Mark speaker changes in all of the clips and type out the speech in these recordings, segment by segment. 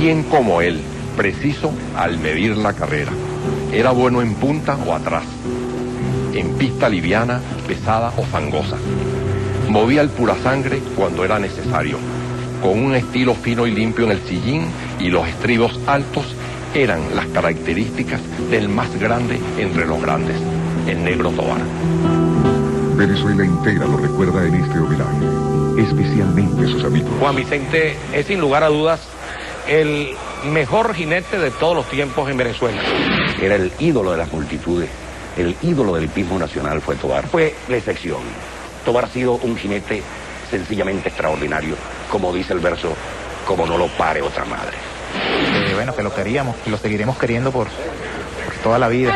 Speaker 1: ¿Quién como él, preciso al medir la carrera? Era bueno en punta o atrás, en pista liviana, pesada o fangosa. Movía el pura sangre cuando era necesario, con un estilo fino y limpio en el sillín, y los estribos altos eran las características del más grande entre los grandes, el Negro Tovar.
Speaker 2: Venezuela entera lo recuerda en este homenaje, especialmente sus amigos.
Speaker 3: Juan Vicente es sin lugar a dudas el mejor jinete de todos los tiempos en Venezuela.
Speaker 4: Era el ídolo de las multitudes, el ídolo del hipismo nacional fue Tovar. Fue la excepción. Tovar ha sido un jinete sencillamente extraordinario, como dice el verso, como no lo pare otra madre.
Speaker 5: Bueno, que lo queríamos y lo seguiremos queriendo por toda la vida.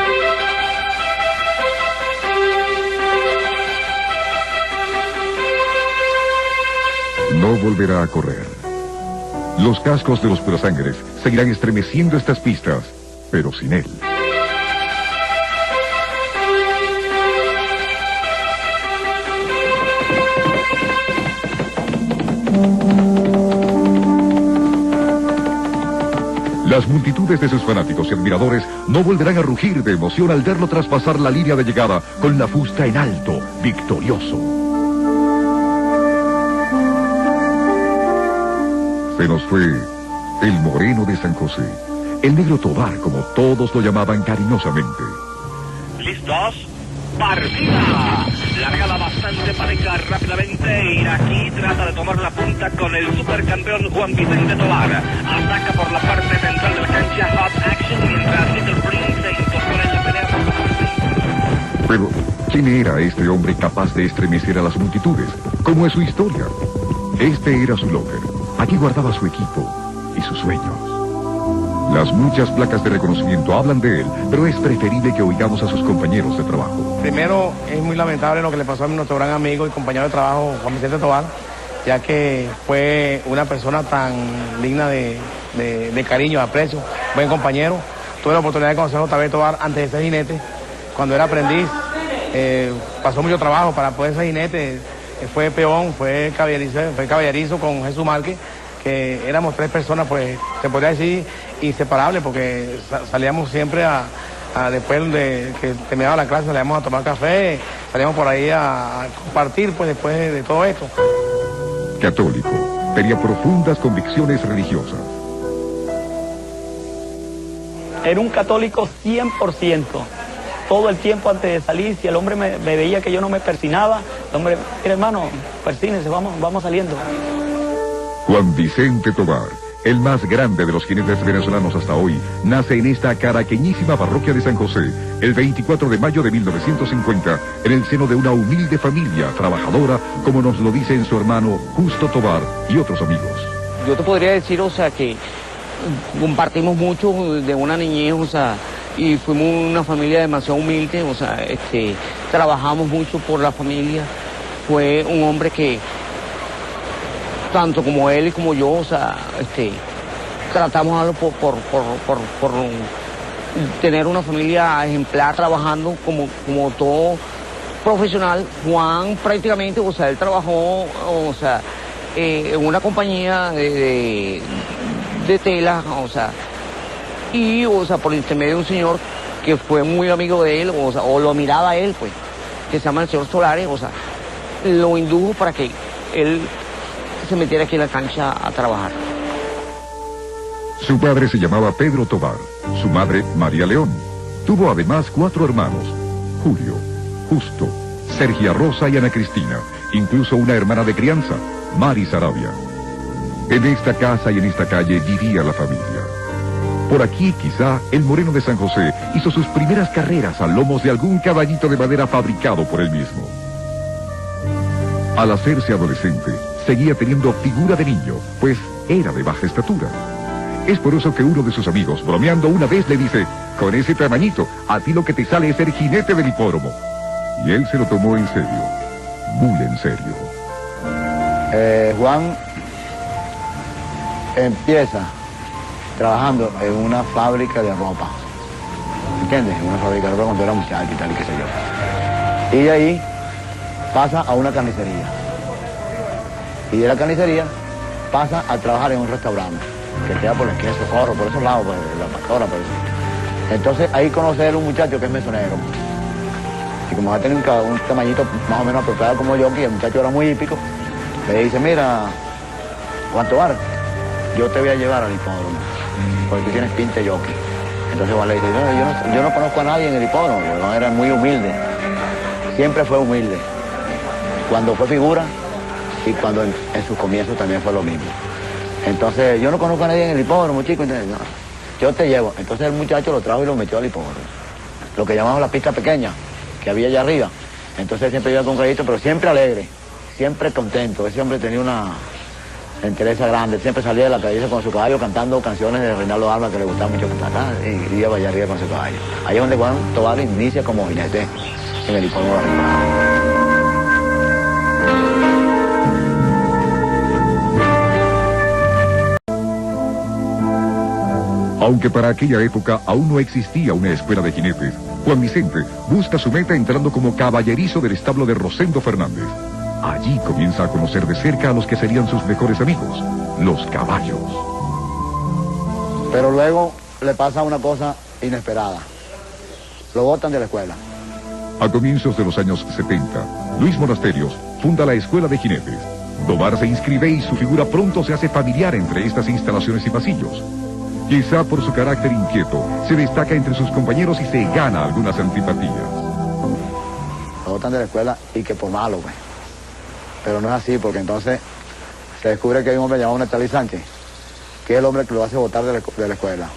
Speaker 2: No volverá a correr. Los cascos de los purasangres seguirán estremeciendo estas pistas, pero sin él. Las multitudes de sus fanáticos y admiradores no volverán a rugir de emoción al verlo traspasar la línea de llegada con la fusta en alto, victorioso. Se nos fue el Moreno de San José, el Negro Tovar, como todos lo llamaban cariñosamente.
Speaker 6: ¿Listos? ¡Partida! Largada bastante pareja rápidamente. Iraquí trata de tomar la punta con el supercampeón Juan Vicente Tovar. Ataca por la parte central de la cancha Hot Action, mientras Little Prince se incorpora en la pelea por la parte.
Speaker 2: Pero, ¿quién era este hombre capaz de estremecer a las multitudes? ¿Cómo es su historia? Este era su locker. Aquí guardaba su equipo y sus sueños. Las muchas placas de reconocimiento hablan de él, pero es preferible que oigamos a sus compañeros de trabajo.
Speaker 3: Primero, es muy lamentable lo que le pasó a nuestro gran amigo y compañero de trabajo, Juan Vicente Tovar, ya que fue una persona tan digna de cariño, de aprecio, buen compañero. Tuve la oportunidad de conocerlo otra vez Tovar antes de ser jinete, cuando era aprendiz. Pasó mucho trabajo para poder ser jinete. Fue peón, fue caballerizo con Jesús Márquez, que éramos tres personas, pues se podría decir inseparables, porque salíamos siempre después de que terminaba la clase, salíamos a tomar café, salíamos por ahí a compartir, pues después de todo esto.
Speaker 2: Católico, tenía profundas convicciones religiosas.
Speaker 7: Era un católico 100%. Todo el tiempo antes de salir, si el hombre me veía que yo no me persinaba, el hombre, mira hermano, persínese, vamos saliendo.
Speaker 2: Juan Vicente Tovar, el más grande de los jinetes venezolanos hasta hoy, nace en esta caraqueñísima parroquia de San José, el 24 de mayo de 1950, en el seno de una humilde familia trabajadora, como nos lo dicen su hermano Justo Tovar y otros amigos.
Speaker 8: Yo te podría decir, o sea, que compartimos mucho de una niñez, o sea, y fuimos una familia demasiado humilde, o sea, trabajamos mucho por la familia. Fue un hombre que, tanto como él y como yo, o sea, tratamos algo por tener una familia ejemplar, trabajando como todo profesional. Juan prácticamente, o sea, él trabajó, o sea, en una compañía de tela, o sea, y, o sea, por intermedio de un señor que fue muy amigo de él, o sea, o lo miraba a él, pues, que se llama el señor Solares, o sea, lo indujo para que él se metiera aquí en la cancha a trabajar.
Speaker 2: Su padre se llamaba Pedro Tovar, su madre María León. Tuvo además 4 hermanos, Julio, Justo, Sergia Rosa y Ana Cristina, incluso una hermana de crianza, Mari Sarabia. En esta casa y en esta calle vivía la familia. Por aquí, quizá, el Moreno de San José hizo sus primeras carreras a lomos de algún caballito de madera fabricado por él mismo. Al hacerse adolescente, seguía teniendo figura de niño, pues era de baja estatura. Es por eso que uno de sus amigos, bromeando una vez, le dice: con ese tamañito, a ti lo que te sale es ser jinete del hipódromo. Y él se lo tomó en serio, muy en serio.
Speaker 9: Juan empieza trabajando en una fábrica de ropa, ¿entiendes? En una fábrica de ropa cuando era muchacho y tal, y qué sé yo. Y de ahí pasa a una carnicería. Y de la carnicería pasa a trabajar en un restaurante. que queda por la esquina de Socorro, por esos lados, pues, la pastora, por eso. Entonces ahí conoce a él un muchacho que es mesonero. Y como va a tener un tamañito más o menos apropiado como yo, que el muchacho era muy hípico, le dice, mira, Juan Tobar, yo te voy a llevar al hipódromo, porque tú tienes pinta de jockey. Entonces Juan le dice, no, yo no conozco a nadie en el hipódromo, porque Juan era muy humilde, siempre fue humilde. Cuando fue figura y cuando en sus comienzos también fue lo mismo. Entonces, yo no conozco a nadie en el hipódromo, chico, entonces, no, yo te llevo. Entonces el muchacho lo trajo y lo metió al hipódromo, lo que llamamos la pista pequeña, que había allá arriba. Entonces él siempre iba con crédito, pero siempre alegre, siempre contento. Ese hombre tenía una entereza grande, siempre salía de la calle con su caballo cantando canciones de Reinaldo Alba que le gustaba mucho cantar, y iba allá arriba con su caballo. Ahí es donde Juan Tobar inicia como jinete en el hipódromo de arriba.
Speaker 2: Aunque para aquella época aún no existía una escuela de jinetes, Juan Vicente busca su meta entrando como caballerizo del establo de Rosendo Fernández. Allí comienza a conocer de cerca a los que serían sus mejores amigos, los caballos.
Speaker 9: Pero luego le pasa una cosa inesperada. Lo botan de la escuela.
Speaker 2: A comienzos de los años 70, Luis Monasterios funda la Escuela de Jinetes. Tobar se inscribe y su figura pronto se hace familiar entre estas instalaciones y pasillos. Quizá por su carácter inquieto, se destaca entre sus compañeros y se gana algunas antipatías.
Speaker 9: Lo botan de la escuela y que por malo, pues. Pero no es así, porque entonces se descubre que hay un hombre llamado Netalí Sánchez, que es el hombre que lo hace botar de la escuela.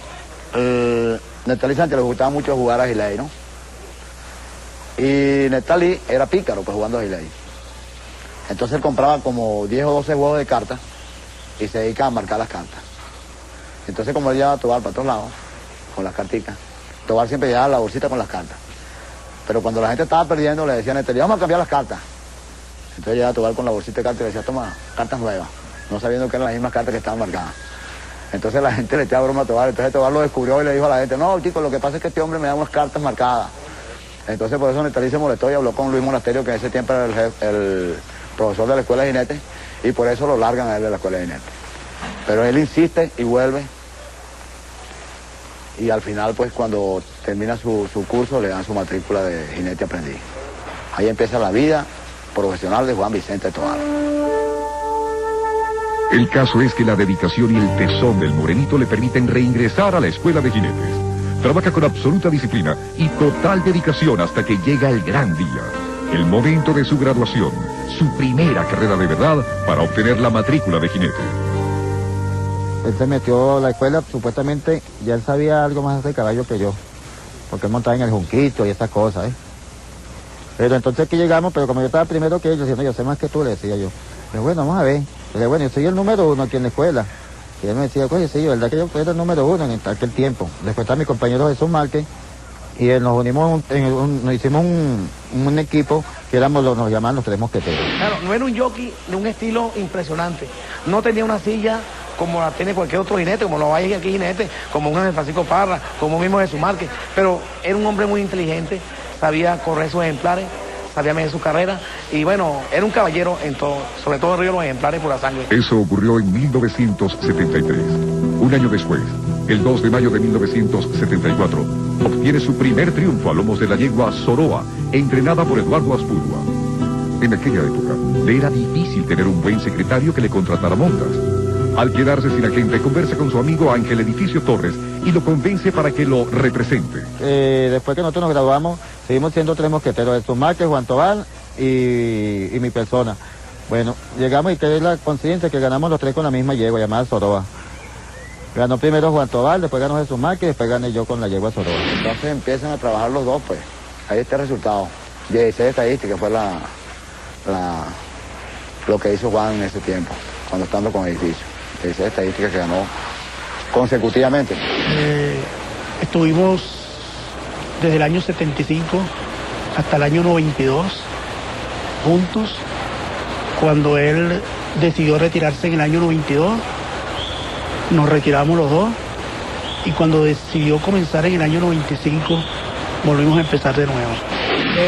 Speaker 9: Netalí Sánchez le gustaba mucho jugar a Giley, ¿no? Y Netalí era pícaro, pues, jugando a Giley. Entonces él compraba como 10 o 12 juegos de cartas y se dedica a marcar las cartas. Entonces, como él llevaba a Tobar para todos lados, con las carticas, Tobar siempre llevaba la bolsita con las cartas. Pero cuando la gente estaba perdiendo, le decían a Netalí, vamos a cambiar las cartas. Entonces llegaba a Tobar con la bolsita de cartas y le decía, toma, cartas nuevas, no sabiendo que eran las mismas cartas que estaban marcadas. Entonces la gente le echaba broma a Tobar, entonces Tobar lo descubrió y le dijo a la gente, no, chicos, lo que pasa es que este hombre me da unas cartas marcadas. Entonces por eso Netalí se molestó y habló con Luis Monasterio, que en ese tiempo era el profesor de la escuela de jinetes, y por eso lo largan a él de la escuela de jinetes. Pero él insiste y vuelve. Y al final, pues, cuando termina su curso, le dan su matrícula de jinete aprendiz. Ahí empieza la vida profesional de Juan Vicente Tobar.
Speaker 2: El caso es que la dedicación y el tesón del morenito le permiten reingresar a la escuela de jinetes. Trabaja con absoluta disciplina y total dedicación hasta que llega el gran día, el momento de su graduación, su primera carrera de verdad para obtener la matrícula de jinete.
Speaker 10: Él se metió a la escuela, supuestamente ya él sabía algo más de caballo que yo, porque él montaba en el junquito y esas cosas, ¿eh? Pero entonces que llegamos, pero como yo estaba primero que ellos, diciendo, yo sé más que tú, le decía yo. Pero bueno, vamos a ver. Le dije, bueno, yo soy el número 1 aquí en la escuela. Y él me decía, oye, sí, verdad que yo era el número 1 en aquel tiempo. Después está mi compañero Jesús Márquez, y nos unimos, nos hicimos un equipo que nos llamaban los 3 mosqueteros.
Speaker 3: Claro, no era un jockey de un estilo impresionante. No tenía una silla como la tiene cualquier otro jinete, como lo hay aquí jinete, como un Ángel Francisco Parra, como mismo Jesús Márquez. Pero era un hombre muy inteligente, sabía correr sus ejemplares, sabía medir su carrera, y bueno, era un caballero en todo, sobre todo en Río Los Ejemplares por la sangre.
Speaker 2: Eso ocurrió en 1973. Un año después, el 2 de mayo de 1974, obtiene su primer triunfo a lomos de la yegua Soroa, entrenada por Eduardo Aspurua. En aquella época, le era difícil tener un buen secretario que le contratara montas. Al quedarse sin agente, conversa con su amigo Ángel Edificio Torres y lo convence para que lo represente.
Speaker 10: Después que nosotros nos graduamos, seguimos siendo 3 mosqueteros, Jesús Márquez, Juan Tobar y mi persona. Bueno, llegamos y quedé la conciencia que ganamos los 3 con la misma yegua llamada Soroa. Ganó primero Juan Tobar, después ganó Jesús Márquez, después gané yo con la yegua Soroa.
Speaker 9: Entonces empiezan a trabajar los dos, pues. Ahí está el resultado. 16 estadísticas fue lo que hizo Juan en ese tiempo, cuando estando con Edificio. 16 estadísticas que ganó consecutivamente.
Speaker 11: Estuvimos desde el año 75 hasta el año 92 juntos. Cuando él decidió retirarse en el año 92, nos retiramos los dos, y cuando decidió comenzar en el año 95, volvimos a empezar de nuevo.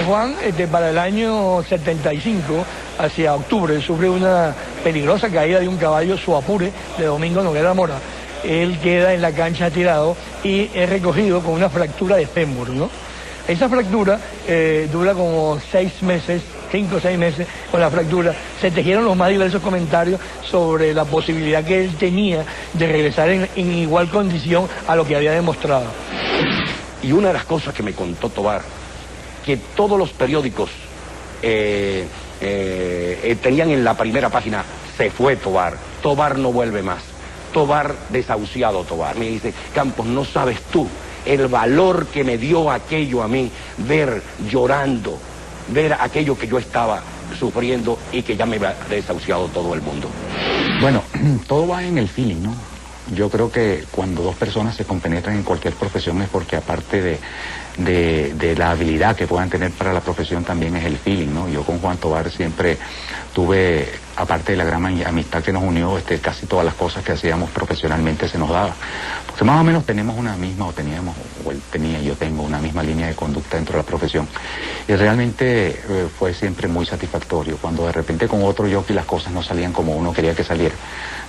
Speaker 12: Juan, para el año 75, hacia octubre, sufre una peligrosa caída de un caballo, su Apure, de Domingo Noguera Mora. él queda en la cancha tirado y es recogido con una fractura de fémur, ¿no? Esa fractura dura como 6 meses, 5 o 6 meses con la fractura. Se tejieron los más diversos comentarios sobre la posibilidad que él tenía de regresar en igual condición a lo que había demostrado.
Speaker 4: Y una de las cosas que me contó Tovar, que todos los periódicos tenían en la primera página: se fue Tovar, Tovar no vuelve más, Tovar desahuciado Tovar. Me dice: Campos, no sabes tú el valor que me dio aquello a mí, ver llorando, ver aquello que yo estaba sufriendo y que ya me había desahuciado todo el mundo.
Speaker 5: Bueno, todo va en el feeling, ¿no? Yo creo que cuando dos personas se compenetran en cualquier profesión es porque aparte de la habilidad que puedan tener para la profesión, también es el feeling, ¿no? Yo con Juan Tovar siempre tuve, aparte de la gran amistad que nos unió, casi todas las cosas que hacíamos profesionalmente se nos daba. Porque más o menos tenemos una misma, yo tengo una misma línea de conducta dentro de la profesión. Y realmente fue siempre muy satisfactorio. Cuando de repente con otro jockey las cosas no salían como uno quería que salieran,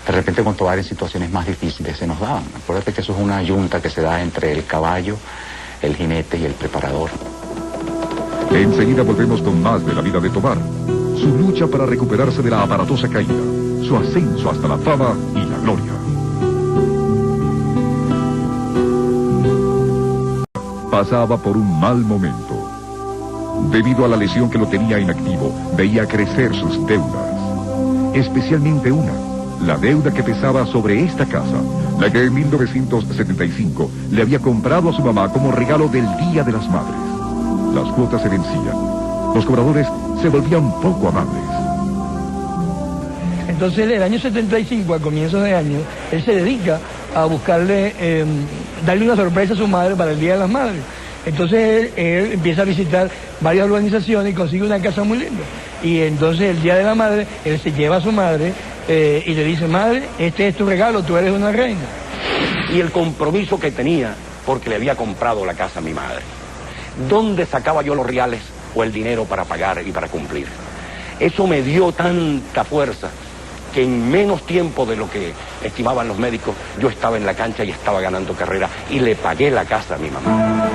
Speaker 5: de repente con Tovar en situaciones más difíciles se nos daban. Acuérdate que eso es una yunta que se da entre el caballo, el jinete y el preparador.
Speaker 2: Enseguida volvemos con más de la vida de Tovar, su lucha para recuperarse de la aparatosa caída, su ascenso hasta la fama y la gloria. Pasaba por un mal momento. Debido a la lesión que lo tenía inactivo, veía crecer sus deudas, especialmente una, la deuda que pesaba sobre esta casa, la que en 1975 le había comprado a su mamá como regalo del Día de las Madres. Las cuotas se vencían. Los cobradores se volvían poco amables.
Speaker 12: Entonces, el año 75, a comienzos de año, él se dedica a buscarle, darle una sorpresa a su madre para el Día de las Madres. Entonces, él empieza a visitar varias organizaciones y consigue una casa muy linda. Y entonces, el Día de la Madre, él se lleva a su madre y le dice: madre, este es tu regalo, tú eres una reina.
Speaker 4: Y el compromiso que tenía, porque le había comprado la casa a mi madre. ¿Dónde sacaba yo los reales o el dinero para pagar y para cumplir? Eso me dio tanta fuerza que en menos tiempo de lo que estimaban los médicos, yo estaba en la cancha y estaba ganando carrera y le pagué la casa a mi mamá.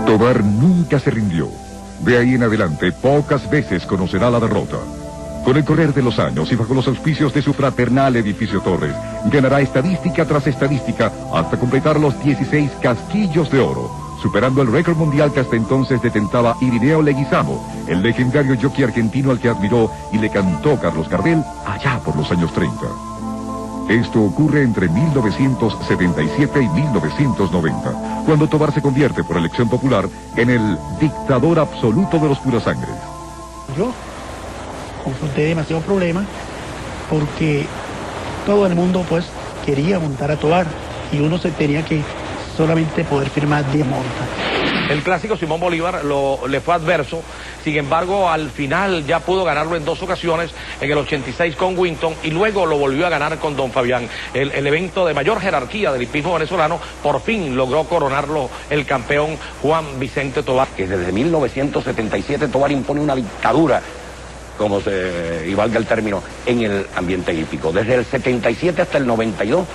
Speaker 2: Tovar nunca se rindió. De ahí en adelante, pocas veces conocerá la derrota. Con el correr de los años y bajo los auspicios de su fraternal Edificio Torres, ganará estadística tras estadística hasta completar los 16 casquillos de oro, superando el récord mundial que hasta entonces detentaba Irineo Leguizamo, el legendario jockey argentino al que admiró y le cantó Carlos Gardel allá por los años 30. Esto ocurre entre 1977 y 1990, cuando Tovar se convierte por elección popular en el dictador absoluto de los purasangres.
Speaker 11: Yo confronté demasiados problemas porque todo el mundo pues quería montar a Tovar y uno se tenía que solamente poder firmar 10 montas.
Speaker 3: El clásico Simón Bolívar le fue adverso, sin embargo al final ya pudo ganarlo en 2 ocasiones, en el 86 con Winton y luego lo volvió a ganar con Don Fabián. El evento de mayor jerarquía del hipismo venezolano, por fin logró coronarlo el campeón Juan Vicente Tovar.
Speaker 4: Que desde 1977 Tovar impone una dictadura, como y valga el término, en el ambiente hípico. Desde el 77 hasta el 92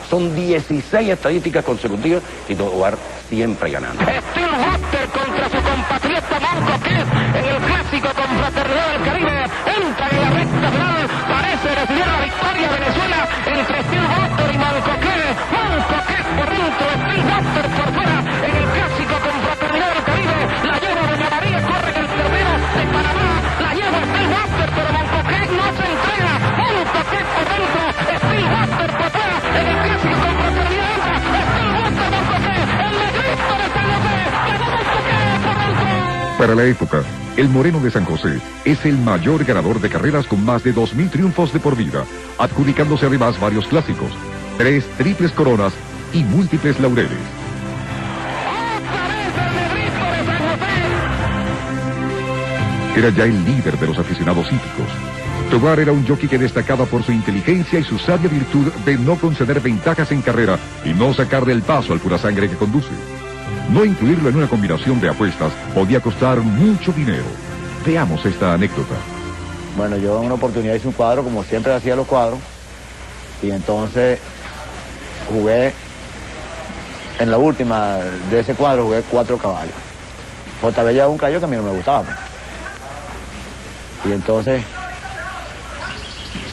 Speaker 4: son 16 estadísticas consecutivas y Tovar siempre ganando.
Speaker 6: Steel Buster contra su compatriota Manco Quez en el clásico Confraternidad del Caribe. Entra en la recta final. Parece decidir la victoria Venezuela entre Steel Buster y Manco Quez. Manco Quez por dentro, Steel Buster por fuera en el clásico Confraternidad del Caribe. La lleva Doña María, corre en el terreno de Panamá. La lleva Steel Buster, pero Manco Quez no se entrega. Manco Quez por dentro, Steel Buster por fuera en el clásico Confraternidad. Steel Buster, Manco Quez, el negrito de San José. Ganó Manco Quez por dentro.
Speaker 2: Para la época, el Moreno de San José es el mayor ganador de carreras con más de 2.000 triunfos de por vida, adjudicándose además varios clásicos, 3 triples coronas y múltiples laureles. Era ya el líder de los aficionados hípicos. Tovar era un jockey que destacaba por su inteligencia y su sabia virtud de no conceder ventajas en carrera y no sacar del paso al purasangre que conduce. No incluirlo en una combinación de apuestas podía costar mucho dinero. Veamos esta anécdota.
Speaker 9: Bueno, yo en una oportunidad hice un cuadro, como siempre hacía los cuadros, Y entonces jugué, en la última de ese cuadro jugué 4 caballos. JB llevaba un caballo que a mí no me gustaba, pues. Y entonces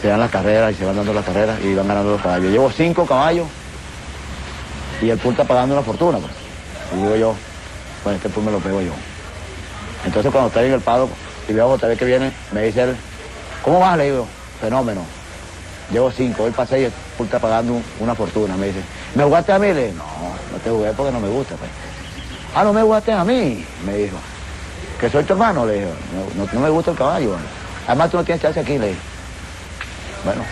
Speaker 9: se dan las carreras y se van dando las carreras y van ganando los caballos. Llevo 5 caballos y el pool está pagando una fortuna, pues. Y digo yo, bueno, este pool me lo pego yo. Entonces cuando estoy en el paddock y veo a JB que viene, me dice él, ¿cómo vas? Le digo, fenómeno. Llevo 5, hoy pasé y el pool está pagando una fortuna. Me dice, ¿me jugaste a mí? Le digo, no te jugué porque no me gusta, pues. Ah, ¿no me jugaste a mí? Me dijo. ¿Que soy tu hermano? Le digo, no me gusta el caballo. Además tú no tienes chance aquí, le digo. Bueno,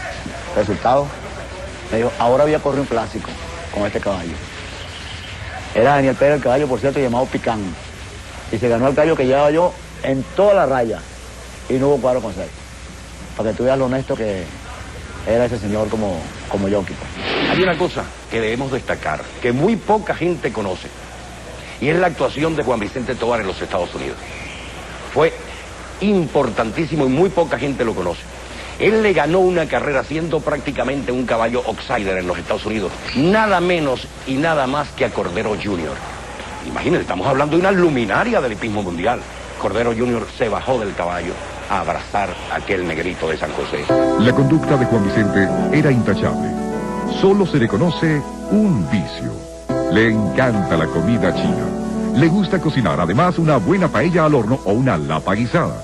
Speaker 9: resultado, me dijo, ahora voy a correr un clásico con este caballo. Era Daniel Pérez el caballo, por cierto, llamado Picán. Y se ganó el caballo que llevaba yo en toda la raya. Y no hubo cuadro con 6. Para que tú veas lo honesto que era ese señor como jockey.
Speaker 4: Hay una cosa que debemos destacar, que muy poca gente conoce, y es la actuación de Juan Vicente Tovar en los Estados Unidos. Fue importantísimo y muy poca gente lo conoce. Él le ganó una carrera siendo prácticamente un caballo outsider en los Estados Unidos, nada menos y nada más que a Cordero Jr. Imagínense, estamos hablando de una luminaria del hipismo mundial. Cordero Jr. se bajó del caballo a abrazar a aquel negrito de San José.
Speaker 2: La conducta de Juan Vicente era intachable. Solo se le conoce un vicio. Le encanta la comida china. Le gusta cocinar, además, una buena paella al horno o una lapa guisada.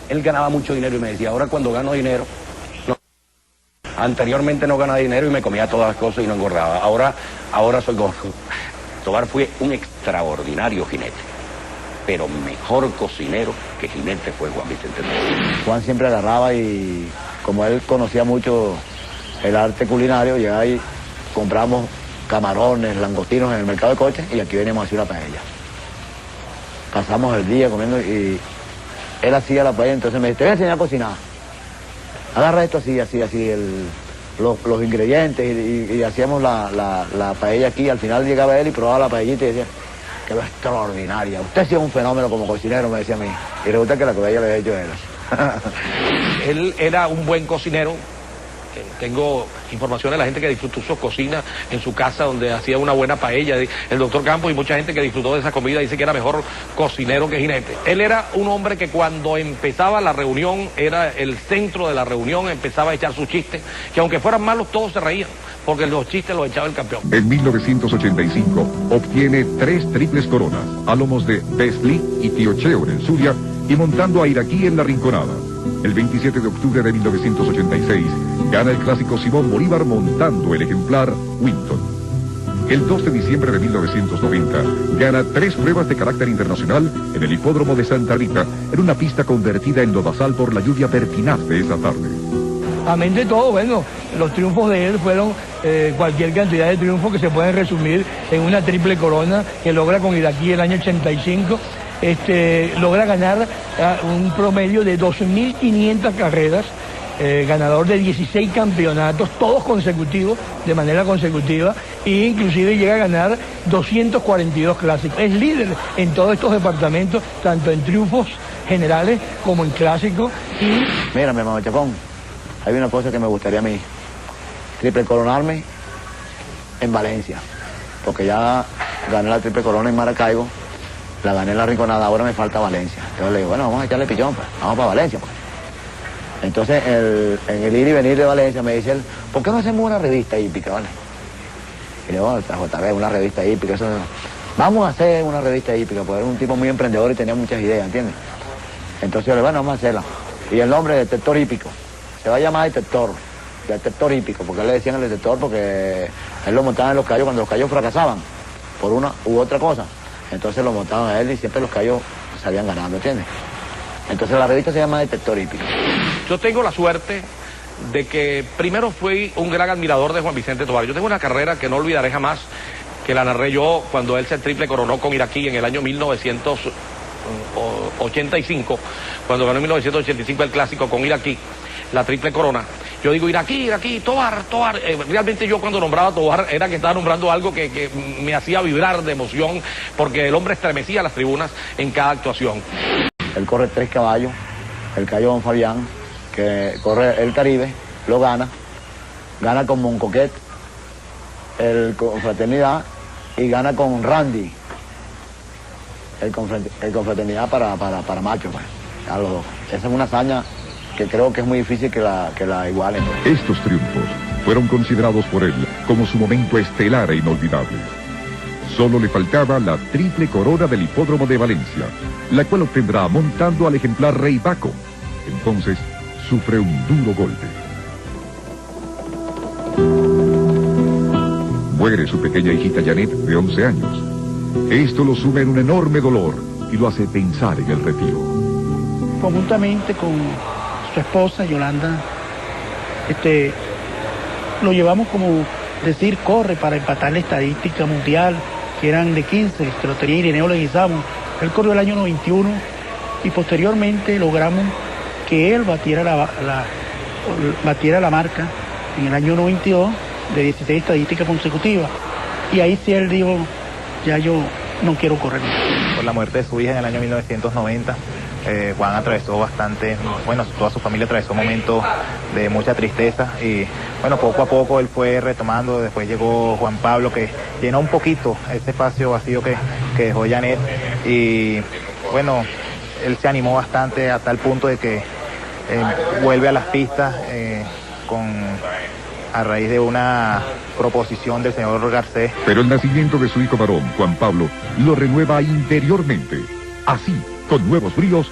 Speaker 4: Él ganaba mucho dinero y me decía, ahora cuando gano dinero, no. Anteriormente no ganaba dinero y me comía todas las cosas y no engordaba. Ahora soy gordo. Tovar fue un extraordinario jinete, pero mejor cocinero que jinete fue Juan Vicente Tovar.
Speaker 9: Juan siempre agarraba y como él conocía mucho el arte culinario, llegaba y compramos camarones, langostinos en el mercado de coches y aquí veníamos a hacer una paella. Pasamos el día comiendo y él hacía la paella, entonces me dice, te voy a enseñar a cocinar. Agarra esto así, los ingredientes y hacíamos la paella aquí. Al final llegaba él y probaba la paellita y decía, quedó extraordinaria. Usted sí es un fenómeno como cocinero, me decía a mí. Y resulta que la paella le había hecho él.
Speaker 13: Él era un buen cocinero. Tengo información de la gente que disfrutó su cocina en su casa, donde hacía una buena paella. El doctor Campos y mucha gente que disfrutó de esa comida dice que era mejor cocinero que jinete. Él era un hombre que cuando empezaba la reunión, era el centro de la reunión, empezaba a echar sus chistes, que aunque fueran malos todos se reían, porque los chistes los echaba el campeón.
Speaker 2: En 1985 obtiene 3 triples coronas, a lomos de Besley y Tío Cheo en el Zulia y montando a Iraquí en la Rinconada. El 27 de octubre de 1986 gana el clásico Simón Bolívar montando el ejemplar Winton. El 2 de diciembre de 1990 gana 3 pruebas de carácter internacional en el hipódromo de Santa Rita, en una pista convertida en lodazal por la lluvia pertinaz de esa tarde.
Speaker 12: Amén de todo, bueno, los triunfos de él fueron cualquier cantidad de triunfos que se pueden resumir en una triple corona que logra con Iraquí el año 85. Logra ganar un promedio de 2.500 carreras, ganador de 16 campeonatos, todos consecutivos, de manera consecutiva, e inclusive llega a ganar 242 clásicos. Es líder en todos estos departamentos, tanto en triunfos generales como en clásicos. Y...
Speaker 9: Mira, mi hermano Chacón, hay una cosa que me gustaría a mí, triple coronarme en Valencia, porque ya gané la triple corona en Maracaibo, la gané en la Rinconada, ahora me falta Valencia. Entonces le digo, bueno, vamos a echarle pichón, pues, vamos para Valencia, pues. Entonces, en el ir y venir de Valencia me dice él, ¿por qué no hacemos una revista hípica, vale? Y le digo, bueno, JB, una revista hípica, eso no. Vamos a hacer una revista hípica, porque era un tipo muy emprendedor y tenía muchas ideas, ¿entiendes? Entonces yo le digo, bueno, vamos a hacerla. Y el nombre de Detector Hípico, se va a llamar Detector Hípico, porque él le decían el detector porque él lo montaba en los callos cuando los callos fracasaban, por una u otra cosa. Entonces lo montaban a él y siempre los callos salían ganando, ¿entiendes? Entonces la revista se llama Detector Hípico.
Speaker 13: Yo tengo la suerte de que primero fui un gran admirador de Juan Vicente Tovar. Yo tengo una carrera que no olvidaré jamás, que la narré yo cuando él se triple coronó con Iraquí en el año 1985, cuando ganó en 1985 el clásico con Iraquí, la triple corona. Yo digo, Iraquí, Tovar. Realmente yo cuando nombraba a Tovar era que estaba nombrando algo que me hacía vibrar de emoción, porque el hombre estremecía las tribunas en cada actuación.
Speaker 9: Él corre 3 caballos, el caballo Don Fabián, que corre el Caribe, lo gana, gana con Moncoquet, el Confraternidad, y gana con Randy, el Confraternidad para macho, pues, a los dos. Esa es una hazaña que creo que es muy difícil que la igualen.
Speaker 2: Estos triunfos fueron considerados por él como su momento estelar e inolvidable. Solo le faltaba la triple corona del Hipódromo de Valencia, la cual obtendrá montando al ejemplar Rey Baco. Entonces sufre un duro golpe. Muere su pequeña hijita Janet, de 11 años. Esto lo sube en un enorme dolor y lo hace pensar en el retiro.
Speaker 11: Conjuntamente con su esposa Yolanda, lo llevamos como decir corre para empatar la estadística mundial, que eran de 15, que lo tenía Irineo Leguizamo. Él corrió el año 91 y posteriormente logramos que él batiera la marca en el año 92 de 16 estadísticas consecutivas. Y ahí sí él dijo, ya yo no quiero correr.
Speaker 14: Por la muerte de su hija en el año 1990, Juan atravesó bastante, bueno, toda su familia atravesó momentos de mucha tristeza y bueno, poco a poco él fue retomando. Después llegó Juan Pablo, que llenó un poquito ese espacio vacío que dejó Janet, y bueno, él se animó bastante a tal punto de que vuelve a las pistas a raíz de una proposición del señor Garcés.
Speaker 2: Pero el nacimiento de su hijo varón, Juan Pablo, lo renueva interiormente. Así, con nuevos bríos,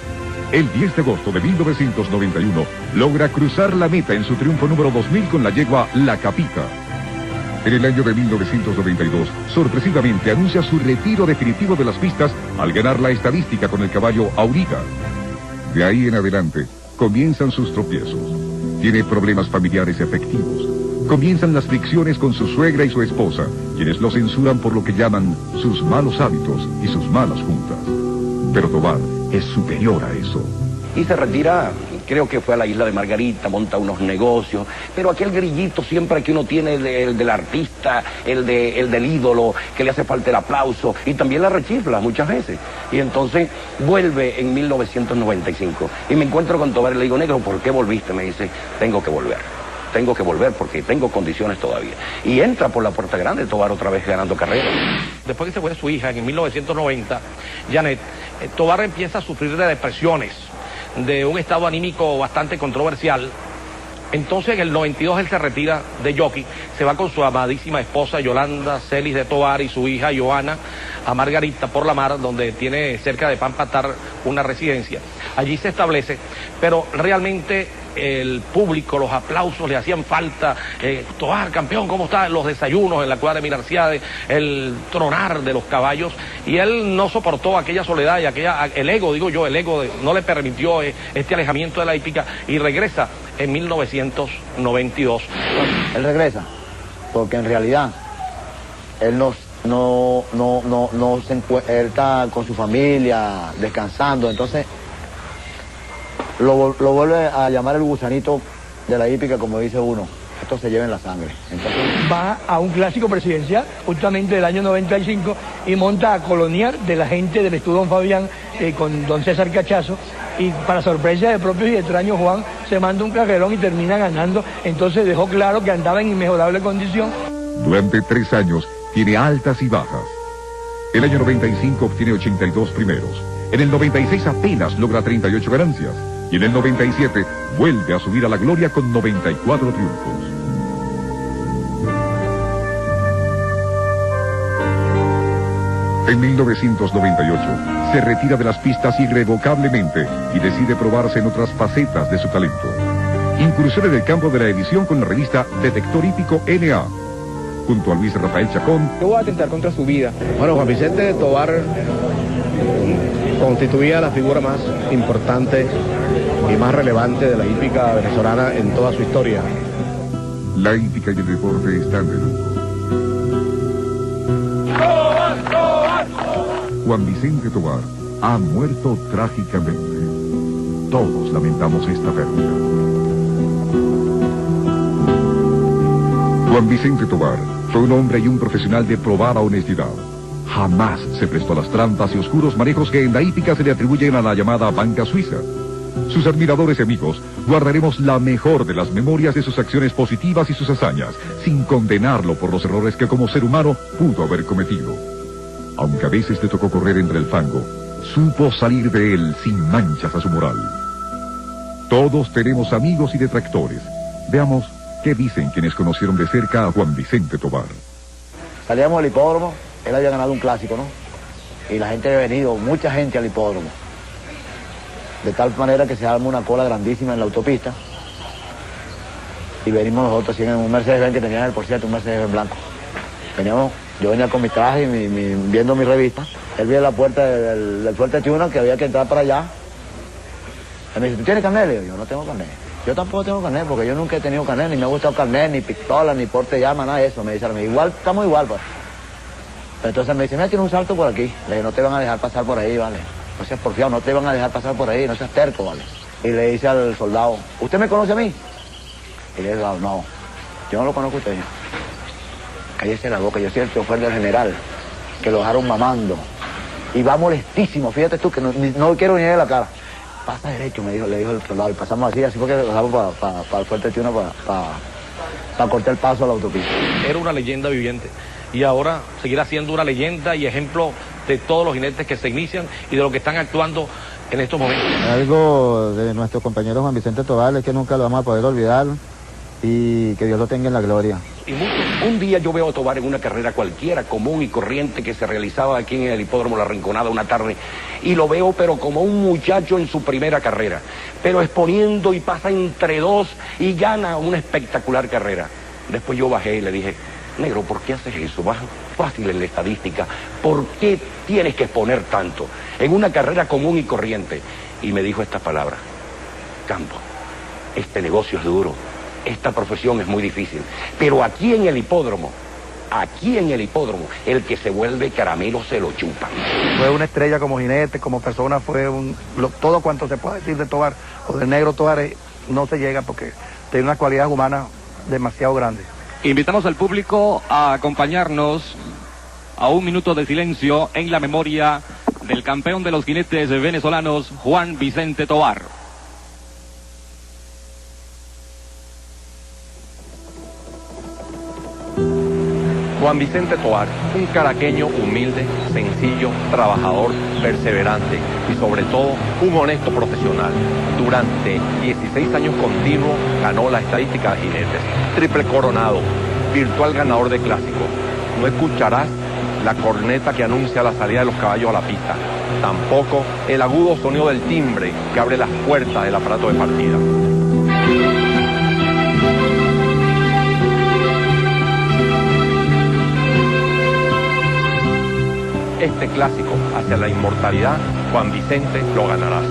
Speaker 2: el 10 de agosto de 1991 logra cruzar la meta en su triunfo número 2000 con la yegua La Capita. En el año de 1992, sorpresivamente anuncia su retiro definitivo de las pistas al ganar la estadística con el caballo Auriga. De ahí en adelante, comienzan sus tropiezos. Tiene problemas familiares efectivos. Comienzan las fricciones con su suegra y su esposa, quienes lo censuran por lo que llaman sus malos hábitos y sus malas juntas. Pero Tovar es superior a eso.
Speaker 4: Y se retira, creo que fue a la isla de Margarita, monta unos negocios, pero aquel grillito siempre que uno tiene el del artista, el del ídolo, que le hace falta el aplauso, y también la rechifla muchas veces. Y entonces vuelve en 1995, y me encuentro con Tovar y le digo, negro, ¿por qué volviste? Me dice, tengo que volver porque tengo condiciones todavía. Y entra por la puerta grande Tovar otra vez ganando carreras.
Speaker 13: Después que se fue su hija en 1990, Janet, Tovar empieza a sufrir de depresiones, de un estado anímico bastante controversial. Entonces en el 92 él se retira de jockey, se va con su amadísima esposa Yolanda Celis de Tovar y su hija Joana a Margarita por la Mar, donde tiene cerca de Pampatar una residencia. Allí se establece, pero realmente el público, los aplausos le hacían falta. Tovar, campeón, ¿cómo está? Los desayunos en la cuadra de Minarciade, el tronar de los caballos, y él no soportó aquella soledad y el ego no le permitió este alejamiento de la hípica y regresa en 1992.
Speaker 9: Él regresa porque en realidad él él está con su familia descansando, entonces lo vuelve a llamar el gusanito de la hípica, como dice uno. Esto se lleva en la sangre. Entonces,
Speaker 12: va a un clásico presidencial, justamente del año 95, y monta a coloniar de la gente del Estudio Don Fabián con don César Cachazo, y para sorpresa de propios y extraños, Juan se manda un carrerón y termina ganando. Entonces dejó claro que andaba en inmejorable condición.
Speaker 2: Durante 3 años tiene altas y bajas. El año 95 obtiene 82 primeros. En el 96 apenas logra 38 ganancias. Y en el 97 vuelve a subir a la gloria con 94 triunfos. En 1998 se retira de las pistas irrevocablemente y decide probarse en otras facetas de su talento. Incursiona en el campo de la edición con la revista Detector Hípico NA. Junto a Luis Rafael Chacón.
Speaker 3: Yo voy a atentar contra su vida. Bueno, Juan Vicente Tovar constituía la figura más importante y más relevante de la hípica venezolana en toda su historia.
Speaker 2: La hípica y el deporte están de luto. Juan Vicente Tovar ha muerto trágicamente. Todos lamentamos esta pérdida. Juan Vicente Tovar fue un hombre y un profesional de probada honestidad. Jamás se prestó a las trampas y oscuros manejos que en la hípica se le atribuyen a la llamada banca suiza. Sus admiradores y amigos guardaremos la mejor de las memorias de sus acciones positivas y sus hazañas, sin condenarlo por los errores que como ser humano pudo haber cometido. Aunque a veces le tocó correr entre el fango, supo salir de él sin manchas a su moral. Todos tenemos amigos y detractores. Veamos qué dicen quienes conocieron de cerca a Juan Vicente Tovar.
Speaker 9: Salíamos al hipódromo, él había ganado un clásico, ¿no? Y la gente había venido, mucha gente al hipódromo. De tal manera que se arma una cola grandísima en la autopista. Y venimos nosotros así en un Mercedes-Benz que tenía él, por cierto, un Mercedes-Benz blanco. Yo venía con mi traje y viendo mi revista. Él vio la puerta del Fuerte Tiuna que había que entrar para allá. Él me dice, ¿tú tienes carnet? Le digo, yo no tengo carnet. Yo tampoco tengo carnet porque yo nunca he tenido carnet, ni me ha gustado carnet, ni pistola, ni porte de llama, nada de eso. Me dice a mí, igual, estamos igual, pues. Entonces me dice, mira, tiene un salto por aquí. Le dije, no te van a dejar pasar por ahí, vale. No seas porfiado, no te van a dejar pasar por ahí, no seas terco, vale. Y le dice al soldado, ¿usted me conoce a mí? Y le dice, no, yo no lo conozco a usted. Cállese la boca, yo soy el chofer del general, que lo dejaron mamando. Y va molestísimo, fíjate tú, que no quiero ni de la cara. Pasa derecho, le dijo el soldado, y pasamos así porque lo dejamos para el Fuerte Tiuna, para cortar el paso a la autopista.
Speaker 13: Era una leyenda viviente. Y ahora seguirá siendo una leyenda y ejemplo de todos los jinetes que se inician y de los que están actuando en estos momentos.
Speaker 10: Algo de nuestro compañero Juan Vicente Tovar es que nunca lo vamos a poder olvidar y que Dios lo tenga en la gloria.
Speaker 4: Y un día yo veo a Tovar en una carrera cualquiera, común y corriente que se realizaba aquí en el hipódromo La Rinconada una tarde, y lo veo pero como un muchacho en su primera carrera, pero exponiendo y pasa entre dos y gana una espectacular carrera. Después yo bajé y le dije, negro, ¿por qué haces eso? Vas fácil en la estadística. ¿Por qué tienes que exponer tanto en una carrera común y corriente? Y me dijo estas palabras: Campo, este negocio es duro, esta profesión es muy difícil, pero aquí en el hipódromo, el que se vuelve caramelo se lo chupa.
Speaker 3: Fue una estrella como jinete, como persona, todo cuanto se puede decir de Tovar o del negro Tovar no se llega porque tiene una cualidad humana demasiado grande.
Speaker 15: Invitamos al público a acompañarnos a un minuto de silencio en la memoria del campeón de los jinetes venezolanos, Juan Vicente Tovar.
Speaker 1: Juan Vicente Tovar, un caraqueño humilde, sencillo, trabajador, perseverante y sobre todo un honesto profesional. Durante 16 años continuos ganó la estadística de jinetes, triple coronado, virtual ganador de clásicos. No escucharás la corneta que anuncia la salida de los caballos a la pista, tampoco el agudo sonido del timbre que abre las puertas del aparato de partida. Este clásico hacia la inmortalidad, Juan Vicente, lo ganarás.